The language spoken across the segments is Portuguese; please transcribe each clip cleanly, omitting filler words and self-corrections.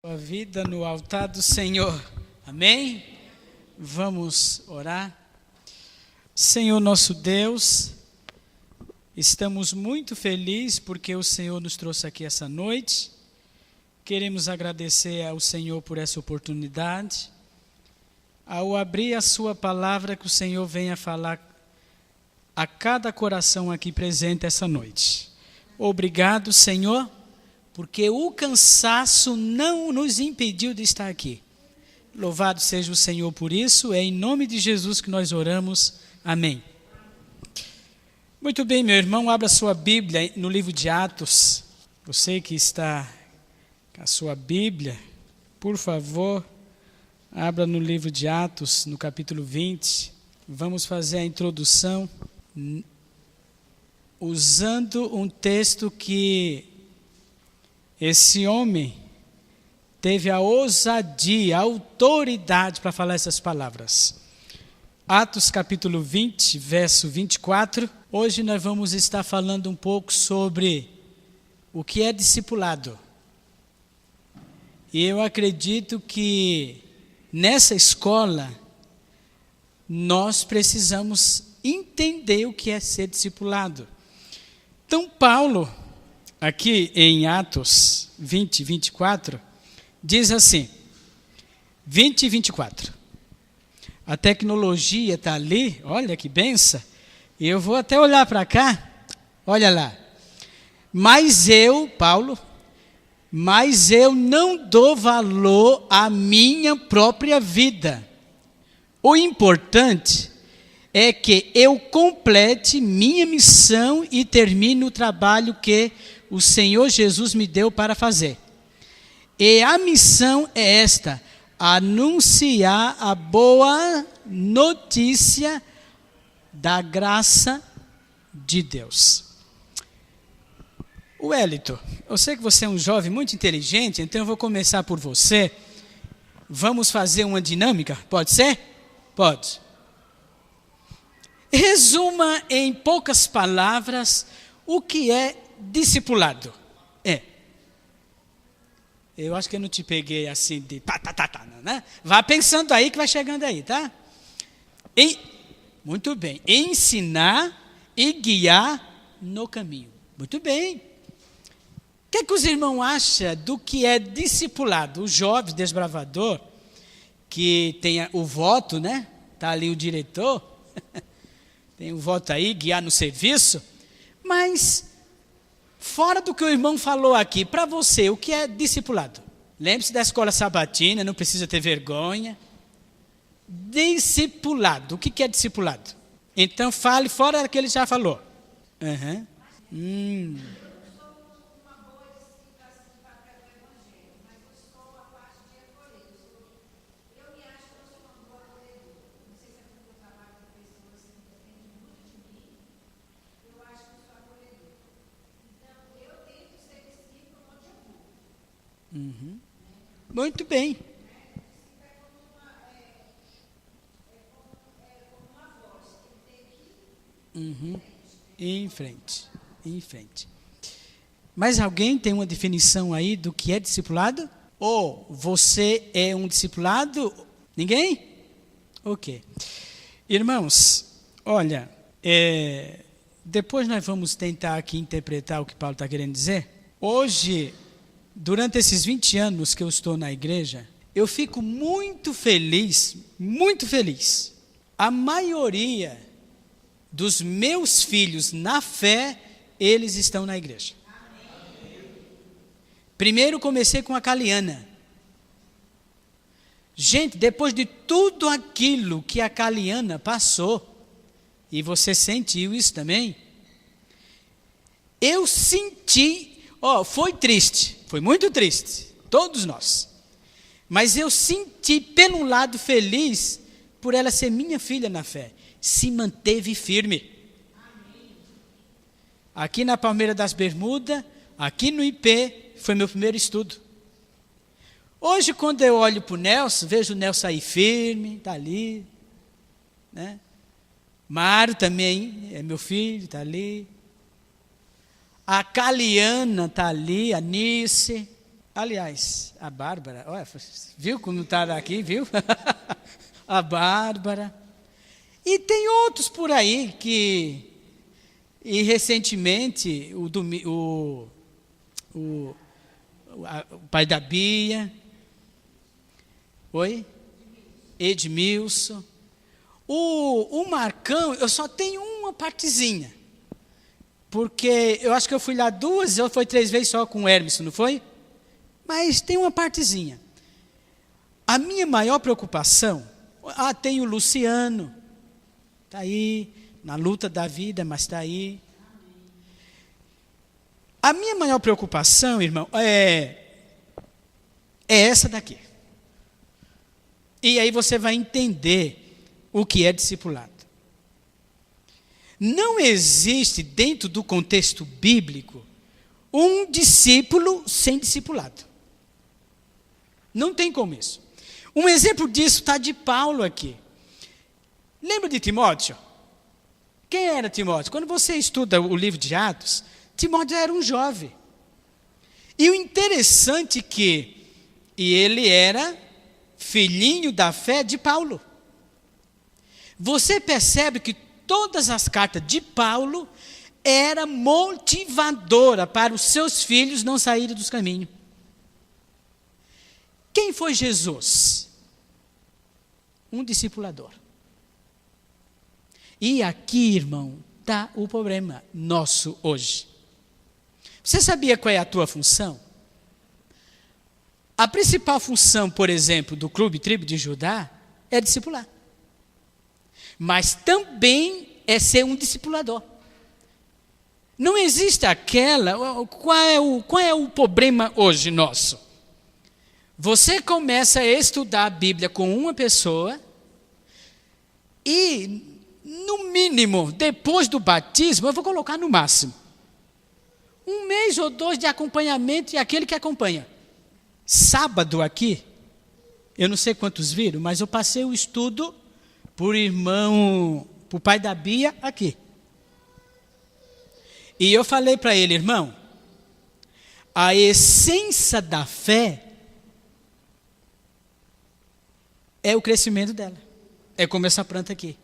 Sua vida no altar do Senhor. Amém? Vamos orar. Senhor nosso Deus, estamos muito felizes porque o Senhor nos trouxe aqui essa noite. Queremos agradecer ao Senhor por essa oportunidade. Ao abrir a sua palavra, que o Senhor venha falar a cada coração aqui presente essa noite. Obrigado, Senhor, porque o cansaço não nos impediu de estar aqui. Louvado seja o Senhor por isso, é em nome de Jesus que nós oramos. Amém. Muito bem, meu irmão, abra sua Bíblia no livro de Atos. Você que está com a sua Bíblia, por favor, abra no livro de Atos, no capítulo 20. Vamos fazer a introdução usando um texto que esse homem teve a ousadia, a autoridade para falar essas palavras. Atos capítulo 20, verso 24. Hoje nós vamos estar falando um pouco sobre o que é discipulado. E eu acredito que nessa escola nós precisamos entender o que é ser discipulado. Então Paulo, aqui em Atos 20, 24, diz assim, 20 e 24. A tecnologia está ali, olha que benção. E eu vou até olhar para cá, olha lá. Mas eu, Paulo, não dou valor à minha própria vida. O importante é que eu complete minha missão e termine o trabalho que o Senhor Jesus me deu para fazer. E a missão é esta: anunciar a boa notícia da graça de Deus. Wellington, eu sei que você é um jovem muito inteligente, então eu vou começar por você. Vamos fazer uma dinâmica? Pode ser? Pode. Resuma em poucas palavras o que é discipulado. Eu acho que eu não te peguei assim de né? Vá pensando aí que vai chegando aí, tá? Muito bem. Ensinar e guiar no caminho. Muito bem. O que os irmãos acham do que é discipulado? O jovem desbravador, que tem o voto, né? Está ali o diretor. Tem o voto aí, guiar no serviço. Mas, fora do que o irmão falou aqui, para você, o que é discipulado? Lembre-se da escola sabatina, não precisa ter vergonha. Discipulado, o que é discipulado? Então, fale fora do que ele já falou. Muito bem. Em frente. Mas alguém tem uma definição aí do que é discipulado? Ou você é um discipulado? Ninguém? Ok. Irmãos, olha, depois nós vamos tentar aqui interpretar o que Paulo está querendo dizer. Hoje, durante esses 20 anos que eu estou na igreja, eu fico muito feliz. A maioria dos meus filhos na fé, eles estão na igreja. Primeiro comecei com a Caliana. Gente, depois de tudo aquilo que a Caliana passou, e você sentiu isso também, eu senti, foi triste, foi muito triste, todos nós. Mas eu senti, pelo lado, feliz por ela ser minha filha na fé. Se manteve firme. Aqui na Palmeira das Bermudas, aqui no IP, foi meu primeiro estudo. Hoje, quando eu olho para o Nelson, vejo o Nelson aí firme, está ali. Né? Mário também é meu filho, está ali. A Caliana está ali, a Nice. Aliás, a Bárbara, olha, viu como está aqui, viu? A Bárbara. E tem outros por aí que, e recentemente, o pai da Bia, oi? Edmilson. O Marcão, eu só tenho uma partezinha, porque eu acho que eu fui lá 2 ou foi 3 vezes só com o Hermes, não foi? Mas tem uma partezinha. A minha maior preocupação, tem o Luciano, está aí, na luta da vida, mas está aí. A minha maior preocupação, irmão, é essa daqui. E aí você vai entender o que é discipulado. Não existe, dentro do contexto bíblico, um discípulo sem discipulado. Não tem como isso. Um exemplo disso está de Paulo aqui. Lembra de Timóteo? Quem era Timóteo? Quando você estuda o livro de Atos, Timóteo era um jovem. E o interessante e ele era filhinho da fé de Paulo. Você percebe que todas as cartas de Paulo eram motivadoras para os seus filhos não saírem dos caminhos. Quem foi Jesus? Um discipulador. E aqui, irmão, está o problema nosso hoje. Você sabia qual é a tua função? A principal função, por exemplo, do Clube Tribo de Judá é discipular. Mas também é ser um discipulador. Não existe aquela... Qual é o problema hoje nosso? Você começa a estudar a Bíblia com uma pessoa e, no mínimo, depois do batismo, eu vou colocar no máximo, 1 mês ou 2 de acompanhamento e aquele que acompanha. Sábado aqui, eu não sei quantos viram, mas eu passei o estudo por pai da Bia aqui. E eu falei para ele, irmão, a essência da fé é o crescimento dela. É como essa planta aqui.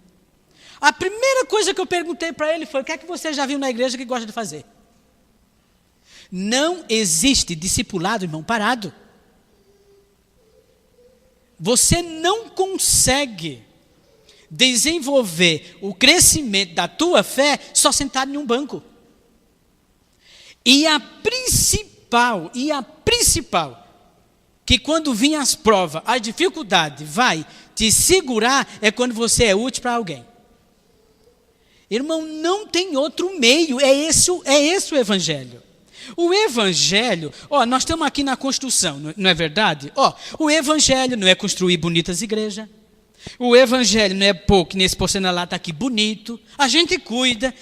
A primeira coisa que eu perguntei para ele foi, o que é que você já viu na igreja que gosta de fazer? Não existe discipulado, irmão, parado. Você não consegue desenvolver o crescimento da tua fé só sentado em um banco. E a principal, que quando vinha as provas, a dificuldade vai te segurar, é quando você é útil para alguém. Irmão, não tem outro meio, é esse o evangelho. O evangelho, nós estamos aqui na construção, não é verdade? O evangelho não é construir bonitas igrejas. O evangelho não é pôr que nesse porcelanato aqui bonito. A gente cuida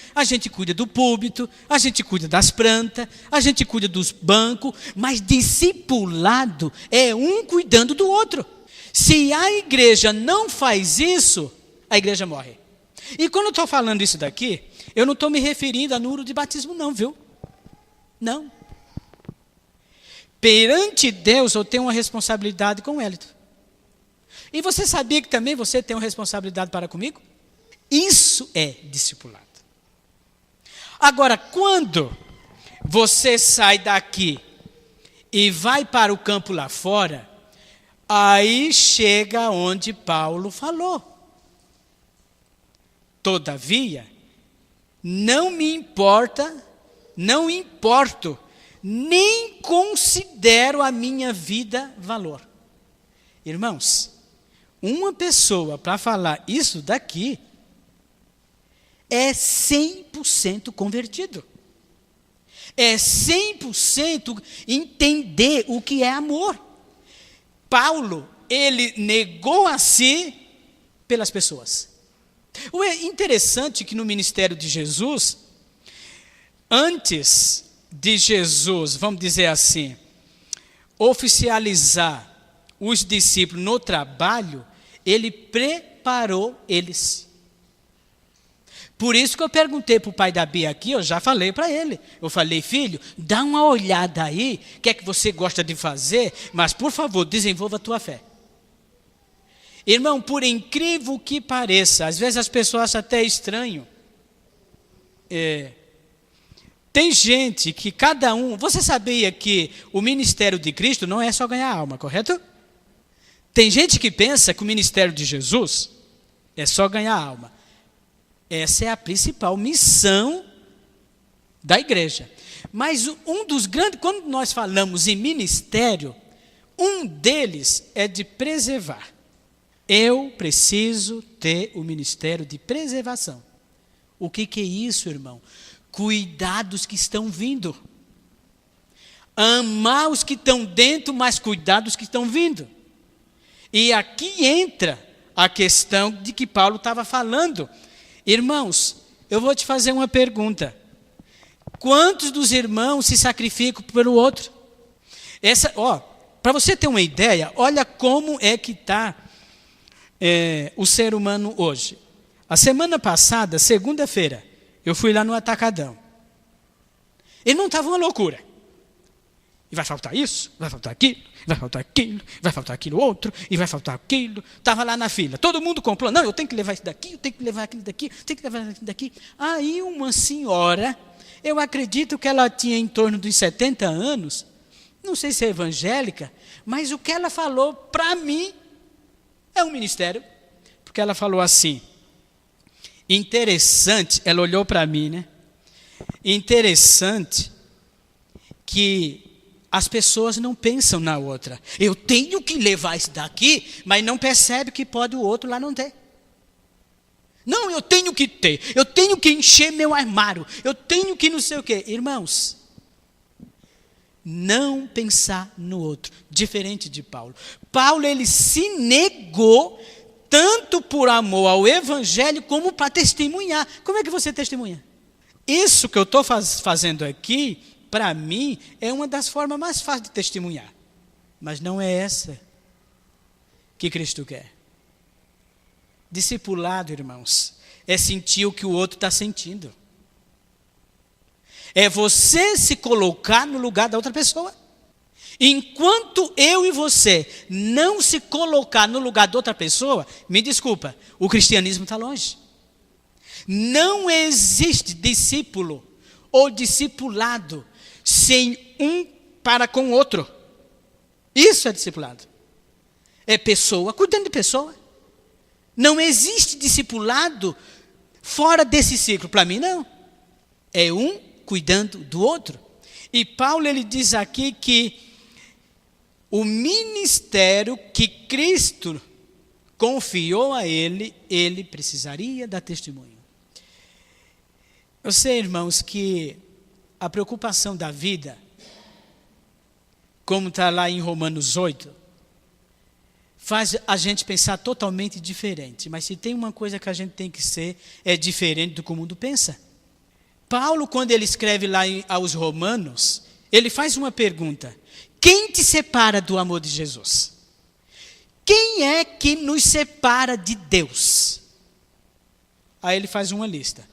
do púlpito, a gente cuida das plantas, a gente cuida dos bancos, mas discipulado é um cuidando do outro. Se a igreja não faz isso, a igreja morre. E quando eu estou falando isso daqui, eu não estou me referindo a número de batismo não, viu? Não. Perante Deus eu tenho uma responsabilidade com o Hélito. E você sabia que também você tem uma responsabilidade para comigo? Isso é discipulado. Agora, quando você sai daqui e vai para o campo lá fora, aí chega onde Paulo falou. Todavia, não importo, nem considero a minha vida valor. Irmãos, uma pessoa para falar isso daqui é 100% convertido. É 100% entender o que é amor. Paulo, ele negou a si pelas pessoas. O interessante é que no ministério de Jesus, antes de Jesus, vamos dizer assim, oficializar os discípulos no trabalho, ele preparou eles. Por isso que eu perguntei para o pai da Bia aqui, eu já falei para ele. Eu falei, filho, dá uma olhada aí, o que é que você gosta de fazer, mas por favor, desenvolva a tua fé. Irmão, por incrível que pareça, às vezes as pessoas acham até estranho. Tem gente que cada um... Você sabia que o ministério de Cristo não é só ganhar alma, correto? Tem gente que pensa que o ministério de Jesus é só ganhar alma. Essa é a principal missão da igreja. Mas um dos grandes... Quando nós falamos em ministério, um deles é de preservar. Eu preciso ter o ministério de preservação. O que é isso, irmão? Cuidar dos que estão vindo. Amar os que estão dentro, mas cuidar dos que estão vindo. E aqui entra a questão de que Paulo estava falando. Irmãos, eu vou te fazer uma pergunta. Quantos dos irmãos se sacrificam pelo outro? Para você ter uma ideia, olha como é que está o ser humano hoje. A semana passada, segunda-feira, eu fui lá no Atacadão. E não estava uma loucura. E vai faltar isso, vai faltar aquilo, vai faltar aquilo, vai faltar aquilo outro, e vai faltar aquilo. Estava lá na fila, todo mundo comprou. Não, eu tenho que levar isso daqui, eu tenho que levar aquilo daqui, eu tenho que levar aquilo daqui. Aí uma senhora, eu acredito que ela tinha em torno dos 70 anos, não sei se é evangélica, mas o que ela falou para mim é um ministério. Porque ela falou assim, interessante, ela olhou para mim, né? Interessante que as pessoas não pensam na outra. Eu tenho que levar isso daqui, mas não percebe que pode o outro lá não ter. Não, eu tenho que ter. Eu tenho que encher meu armário. Eu tenho que não sei o quê. Irmãos, não pensar no outro. Diferente de Paulo. Paulo, ele se negou tanto por amor ao evangelho como para testemunhar. Como é que você testemunha? Isso que eu estou fazendo aqui, para mim, é uma das formas mais fáceis de testemunhar. Mas não é essa que Cristo quer. Discipulado, irmãos, é sentir o que o outro está sentindo. É você se colocar no lugar da outra pessoa. Enquanto eu e você não se colocar no lugar de outra pessoa, me desculpa, o cristianismo está longe. Não existe discípulo ou discipulado sem um para com o outro. Isso é discipulado. É pessoa cuidando de pessoa. Não existe discipulado fora desse ciclo. Para mim, não. É um cuidando do outro. E Paulo, ele diz aqui que o ministério que Cristo confiou a ele, ele precisaria dar testemunho. Eu sei, irmãos, que a preocupação da vida, como está lá em Romanos 8, faz a gente pensar totalmente diferente. Mas se tem uma coisa que a gente tem que ser, é diferente do que o mundo pensa. Paulo, quando ele escreve lá aos Romanos, ele faz uma pergunta. Quem te separa do amor de Jesus? Quem é que nos separa de Deus? Aí ele faz uma lista.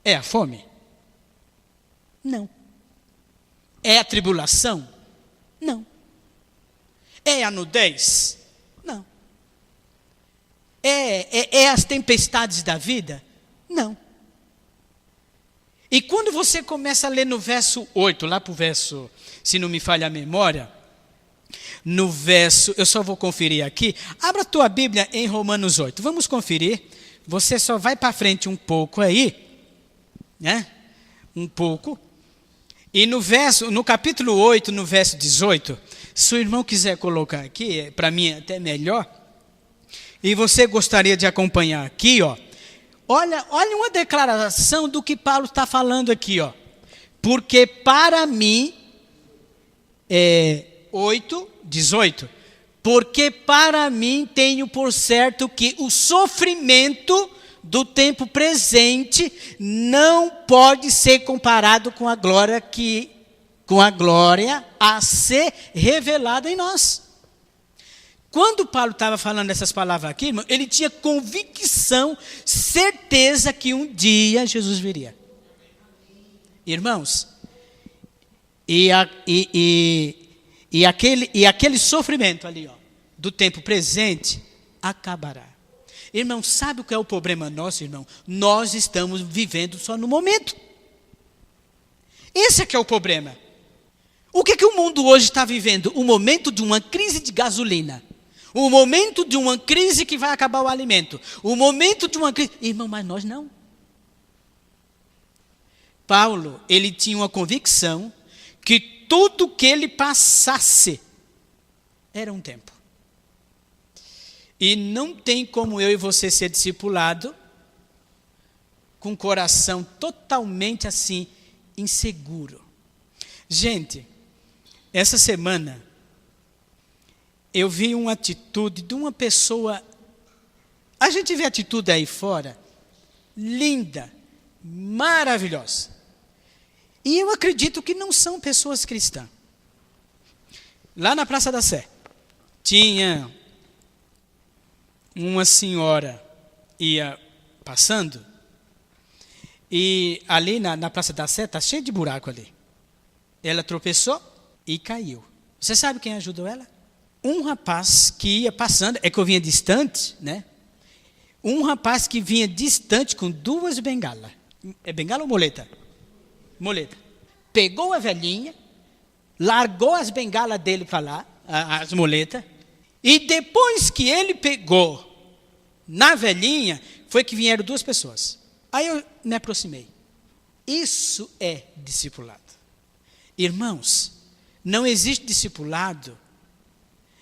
É a fome? Não. É a tribulação? Não. É a nudez? Não. É as tempestades da vida? Não. E quando você começa a ler no verso 8, lá para o verso, se não me falha a memória, no verso, eu só vou conferir aqui, abra a tua Bíblia em Romanos 8, vamos conferir, você só vai para frente um pouco aí, né? Um pouco, e no capítulo 8, no verso 18, se o irmão quiser colocar aqui, para mim é até melhor, e você gostaria de acompanhar aqui, ó, olha uma declaração do que Paulo está falando aqui, ó. Porque para mim, 8:18, porque para mim tenho por certo que o sofrimento do tempo presente não pode ser comparado com a glória a ser revelada em nós. Quando Paulo estava falando essas palavras aqui, irmão, ele tinha convicção, certeza que um dia Jesus viria. Irmãos, aquele sofrimento ali, ó, do tempo presente, acabará. Irmão, sabe o que é o problema nosso, irmão? Nós estamos vivendo só no momento. Esse é que é o problema. O que o mundo hoje está vivendo? O momento de uma crise de gasolina. O momento de uma crise que vai acabar o alimento. O momento de uma crise... Irmão, mas nós não. Paulo, ele tinha uma convicção que tudo que ele passasse era um tempo. E não tem como eu e você ser discipulado com o coração totalmente assim, inseguro. Gente, essa semana eu vi uma atitude de uma pessoa, a gente vê atitude aí fora, linda, maravilhosa. E eu acredito que não são pessoas cristãs. Lá na Praça da Sé, tinha uma senhora ia passando, e ali na Praça da Sé está cheio de buraco ali. Ela tropeçou e caiu. Você sabe quem ajudou ela? Um rapaz que ia passando, é que eu vinha distante, né? Um rapaz que vinha distante com 2 bengalas. É bengala ou moleta? Moleta. Pegou a velhinha, largou as bengalas dele para lá, as moletas, e depois que ele pegou na velhinha, foi que vieram 2 pessoas. Aí eu me aproximei. Isso é discipulado. Irmãos, não existe discipulado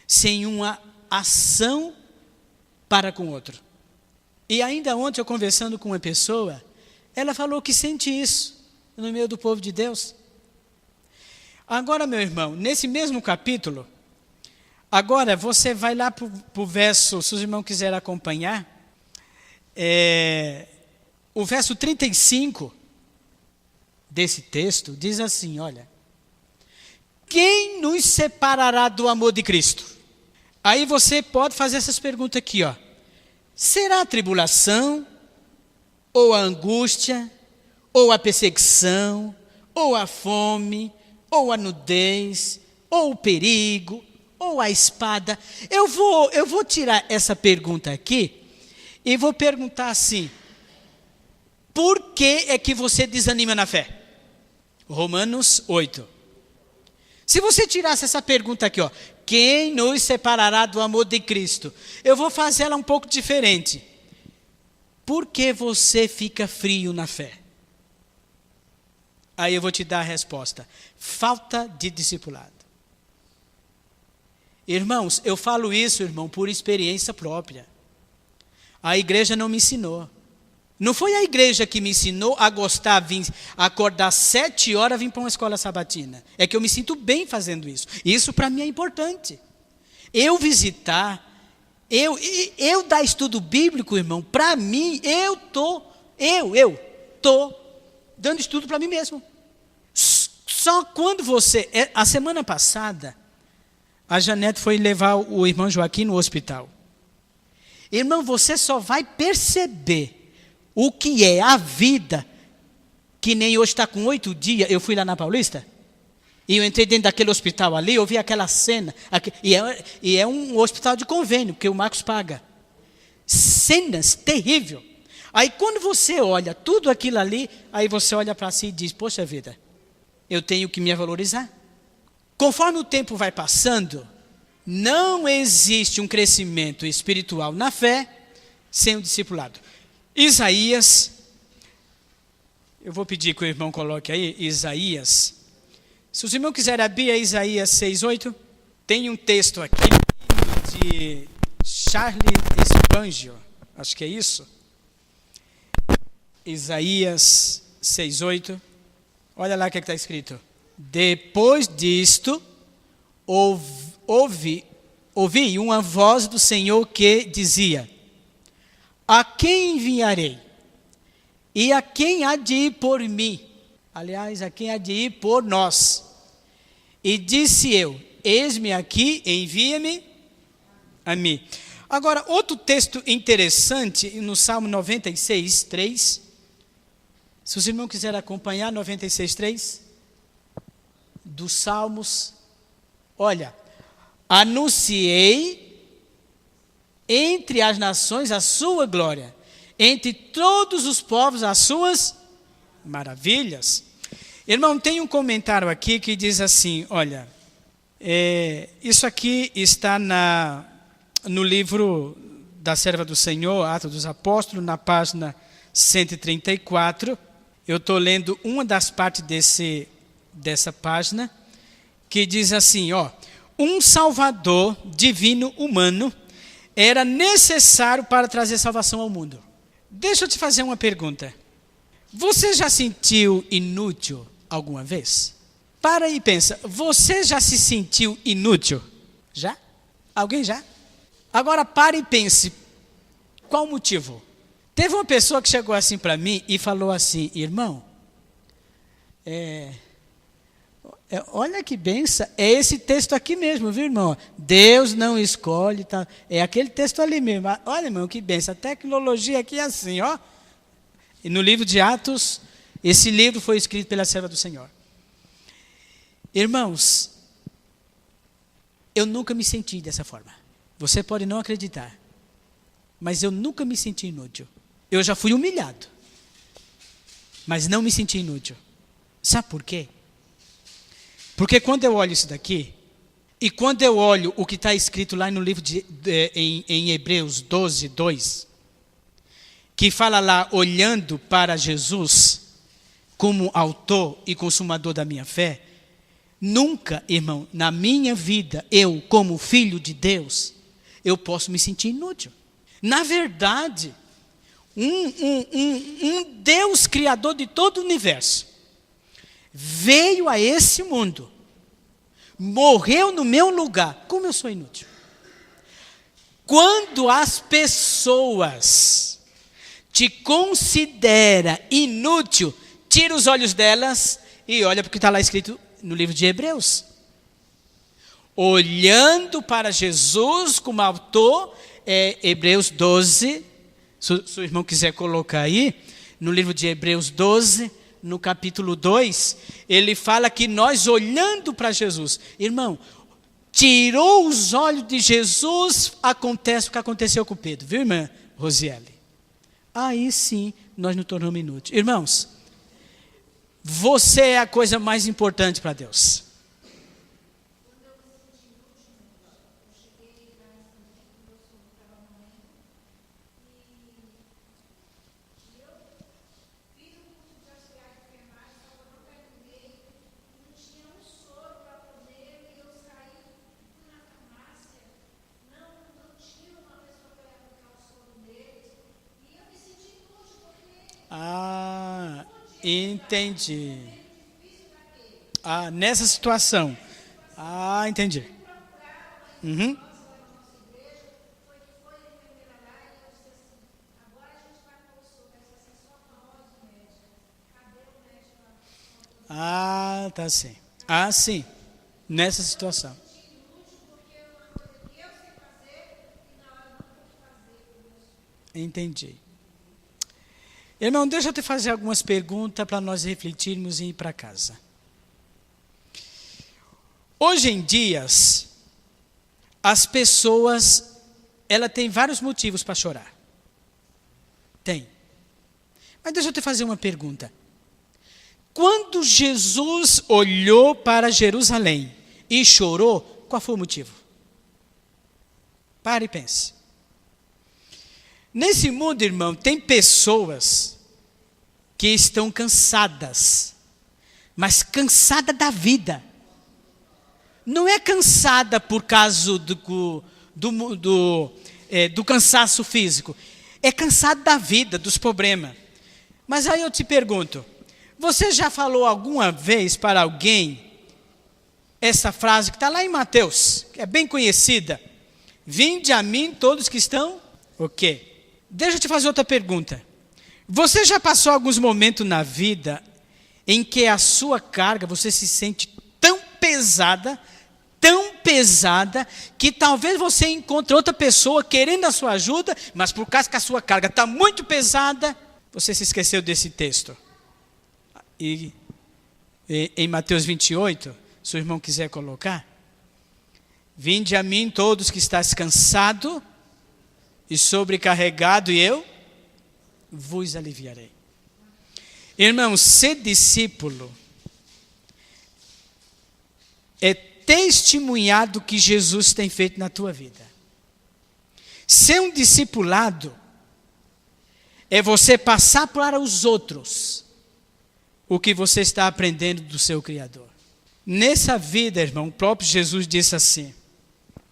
sem uma ação para com o outro. E ainda ontem eu conversando com uma pessoa, ela falou que sente isso no meio do povo de Deus. Agora, meu irmão, nesse mesmo capítulo, agora você vai lá para o verso, se os irmãos quiserem acompanhar, o verso 35 desse texto diz assim, olha, quem nos separará do amor de Cristo? Aí você pode fazer essas perguntas aqui, ó. Será a tribulação, ou a angústia, ou a perseguição, ou a fome, ou a nudez, ou o perigo, ou a espada? Eu vou tirar essa pergunta aqui e vou perguntar assim, por que é que você desanima na fé? Romanos 8. Se você tirasse essa pergunta aqui, ó, quem nos separará do amor de Cristo? Eu vou fazer ela um pouco diferente. Por que você fica frio na fé? Aí eu vou te dar a resposta. Falta de discipulado. Irmãos, eu falo isso, irmão, por experiência própria. A igreja não me ensinou. Não foi a igreja que me ensinou a gostar, acordar 7 horas e vir para uma escola sabatina. É que eu me sinto bem fazendo isso. Isso para mim é importante. Eu visitar, eu dar estudo bíblico, irmão, para mim, eu tô dando estudo para mim mesmo. Só quando a semana passada, a Janete foi levar o irmão Joaquim no hospital. Irmão, você só vai perceber o que é a vida, que nem hoje está com 8 dias, eu fui lá na Paulista, e eu entrei dentro daquele hospital ali, eu vi aquela cena, e é um hospital de convênio, que o Marcos paga. Cenas terríveis. Aí quando você olha tudo aquilo ali, aí você olha para si e diz, poxa vida, eu tenho que me valorizar. Conforme o tempo vai passando, não existe um crescimento espiritual na fé sem o discipulado. Isaías, eu vou pedir que o irmão coloque aí, Isaías. Se os irmãos quiserem abrir Isaías 6:8, tem um texto aqui de Charles Spurgeon, acho que é isso. Isaías 6:8, olha lá o que está escrito. Depois disto, ouvi uma voz do Senhor que dizia, a quem enviarei? E a quem há de ir por mim? Aliás, a quem há de ir por nós? E disse eu, eis-me aqui, envia-me Amém. Agora, outro texto interessante, no Salmo 96, 3. Se os irmãos quiserem acompanhar, 96, 3. Dos Salmos. Olha. Anunciei entre as nações a sua glória. Entre todos os povos as suas maravilhas. Irmão, tem um comentário aqui que diz assim, olha, isso aqui está no livro da Serva do Senhor, Atos dos Apóstolos, na página 134. Eu estou lendo uma das partes dessa página, que diz assim, ó, um Salvador divino humano era necessário para trazer salvação ao mundo. Deixa eu te fazer uma pergunta. Você já sentiu inútil alguma vez? Para e pensa, você já se sentiu inútil? Já? Alguém já? Agora pare e pense, qual o motivo? Teve uma pessoa que chegou assim para mim e falou assim, irmão, olha que benção, é esse texto aqui mesmo, viu, irmão? Deus não escolhe, tá? É aquele texto ali mesmo. Olha, irmão, que benção, a tecnologia aqui é assim, ó. E no livro de Atos, esse livro foi escrito pela Serva do Senhor. Irmãos, eu nunca me senti dessa forma. Você pode não acreditar, mas eu nunca me senti inútil. Eu já fui humilhado, mas não me senti inútil. Sabe por quê? Porque quando eu olho isso daqui, e quando eu olho o que está escrito lá no livro em Hebreus 12, 2, que fala lá, olhando para Jesus como autor e consumador da minha fé, nunca, irmão, na minha vida, eu, como filho de Deus, eu posso me sentir inútil. Na verdade, um Deus criador de todo o universo, veio a esse mundo, morreu no meu lugar. Como eu sou inútil? Quando as pessoas te consideram inútil, tira os olhos delas e olha porque está lá escrito no livro de Hebreus. Olhando para Jesus como autor, Hebreus 12, se o irmão quiser colocar aí, no livro de Hebreus 12, no capítulo 2, ele fala que nós olhando para Jesus, irmão, tirou os olhos de Jesus, acontece o que aconteceu com Pedro, viu, irmã Rosiele? Aí sim, nós nos tornamos inúteis. Irmãos, você é a coisa mais importante para Deus. Ah, entendi. Ah, nessa situação. Ah, entendi. Uhum. Ah, tá sim. Ah, sim. Nessa situação. Entendi. Irmão, deixa eu te fazer algumas perguntas para nós refletirmos e ir para casa. Hoje em dia, as pessoas, ela tem vários motivos para chorar. Tem. Mas deixa eu te fazer uma pergunta. Quando Jesus olhou para Jerusalém e chorou, qual foi o motivo? Pare e pense. Nesse mundo, irmão, tem pessoas que estão cansadas, mas cansada da vida. Não é cansada por causa do cansaço físico, é cansada da vida, dos problemas. Mas aí eu te pergunto, você já falou alguma vez para alguém essa frase que está lá em Mateus, que é bem conhecida? Vinde a mim todos que estão, o quê? Deixa eu te fazer outra pergunta. Você já passou alguns momentos na vida em que a sua carga, você se sente tão pesada, tão pesada que talvez você encontre outra pessoa querendo a sua ajuda, mas por causa que a sua carga está muito pesada, você se esqueceu desse texto. E em Mateus 28, se o irmão quiser colocar: vinde a mim todos que estáis cansados e sobrecarregados, e eu vos aliviarei. Irmãos, ser discípulo é testemunhar do que Jesus tem feito na tua vida. Ser um discipulado é você passar para os outros o que você está aprendendo do seu Criador. Nessa vida, irmão, o próprio Jesus disse assim,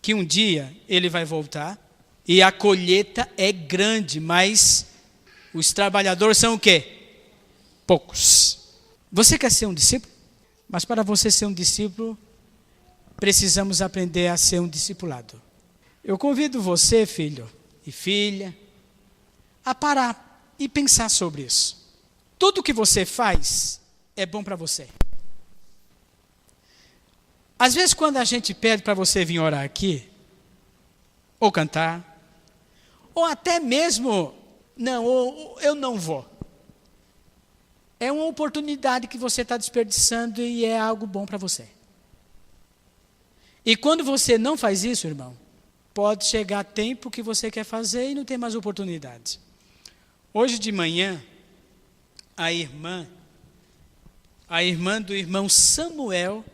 que um dia ele vai voltar e a colheita é grande, mas os trabalhadores são o quê? Poucos. Você quer ser um discípulo? Mas para você ser um discípulo, precisamos aprender a ser um discipulado. Eu convido você, filho e filha, a parar e pensar sobre isso. Tudo que você faz é bom para você. Às vezes, quando a gente pede para você vir orar aqui, ou cantar, ou até mesmo, eu não vou. É uma oportunidade que você está desperdiçando e é algo bom para você. E quando você não faz isso, irmão, pode chegar tempo que você quer fazer e não tem mais oportunidade. Hoje de manhã, a irmã do irmão Samuel,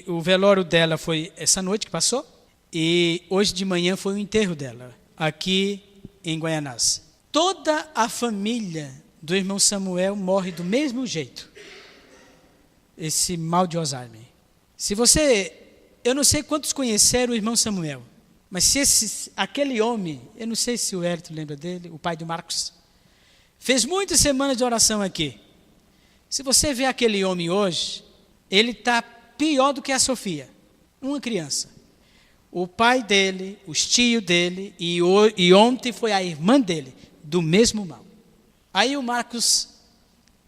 o velório dela foi essa noite que passou, e hoje de manhã foi o enterro dela, aqui em Guaianás. Toda a família do irmão Samuel morre do mesmo jeito. Esse mal de Alzheimer. Eu não sei quantos conheceram o irmão Samuel, mas se aquele homem, eu não sei se o Hérito lembra dele, o pai do Marcos, fez muitas semanas de oração aqui. Se você vê aquele homem hoje, ele está pior do que a Sofia, uma criança. O pai dele, os tios dele, e ontem foi a irmã dele, do mesmo mal. Aí o Marcos,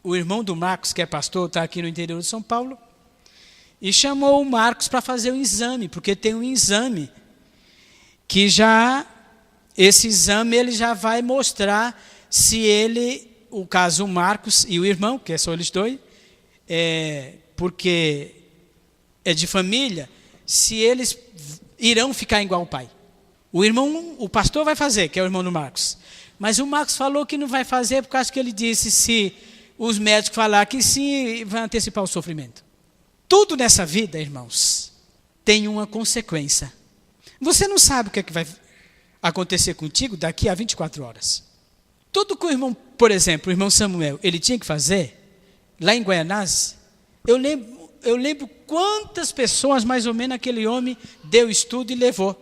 o irmão do Marcos, que é pastor, está aqui no interior de São Paulo, e chamou o Marcos para fazer um exame, porque tem um exame que esse exame ele já vai mostrar se o caso o Marcos e o irmão, que são eles dois, porque é de família, se eles irão ficar igual ao pai. O pastor vai fazer, que é o irmão do Marcos. Mas o Marcos falou que não vai fazer, por causa que ele disse, se os médicos falar que sim, vai antecipar o sofrimento. Tudo nessa vida, irmãos, tem uma consequência. Você não sabe o que vai acontecer contigo daqui a 24 horas. Tudo que o irmão, por exemplo, o irmão Samuel, ele tinha que fazer, lá em Guaianás, eu lembro quantas pessoas, mais ou menos, aquele homem deu estudo e levou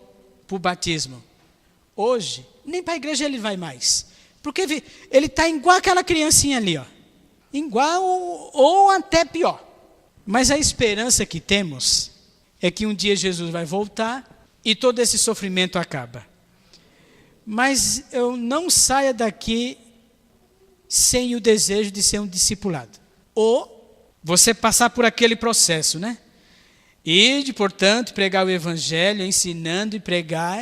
para o batismo. Hoje, nem para a igreja ele vai mais. Porque ele está igual aquela criancinha ali, ó. Igual ou até pior. Mas a esperança que temos é que um dia Jesus vai voltar e todo esse sofrimento acaba. Mas eu não saia daqui sem o desejo de ser um discipulado. Ou você passar por aquele processo, né? Ide, portanto, pregar o evangelho, ensinando e pregar,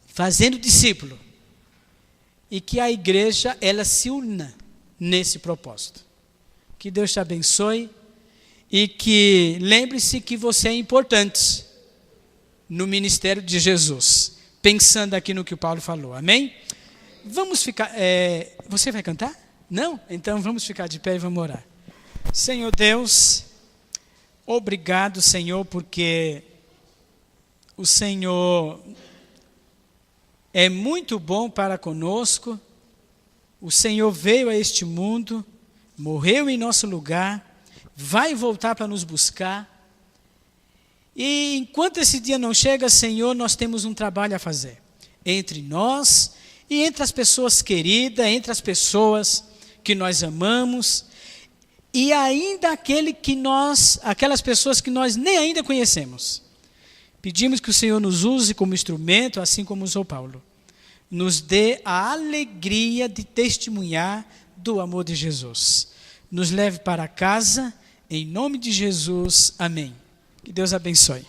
fazendo discípulo. E que a igreja, ela se una nesse propósito. Que Deus te abençoe e que lembre-se que você é importante no ministério de Jesus. Pensando aqui no que o Paulo falou, amém? Vamos ficar, você vai cantar? Não? Então vamos ficar de pé e vamos orar. Senhor Deus, obrigado, Senhor, porque o Senhor é muito bom para conosco. O Senhor veio a este mundo, morreu em nosso lugar, vai voltar para nos buscar. E enquanto esse dia não chega, Senhor, nós temos um trabalho a fazer. Entre nós e entre as pessoas queridas, entre as pessoas que nós amamos, e ainda aquelas pessoas que nós nem ainda conhecemos. Pedimos que o Senhor nos use como instrumento, assim como usou Paulo. Nos dê a alegria de testemunhar do amor de Jesus. Nos leve para casa Em nome de Jesus, amém. Que Deus abençoe.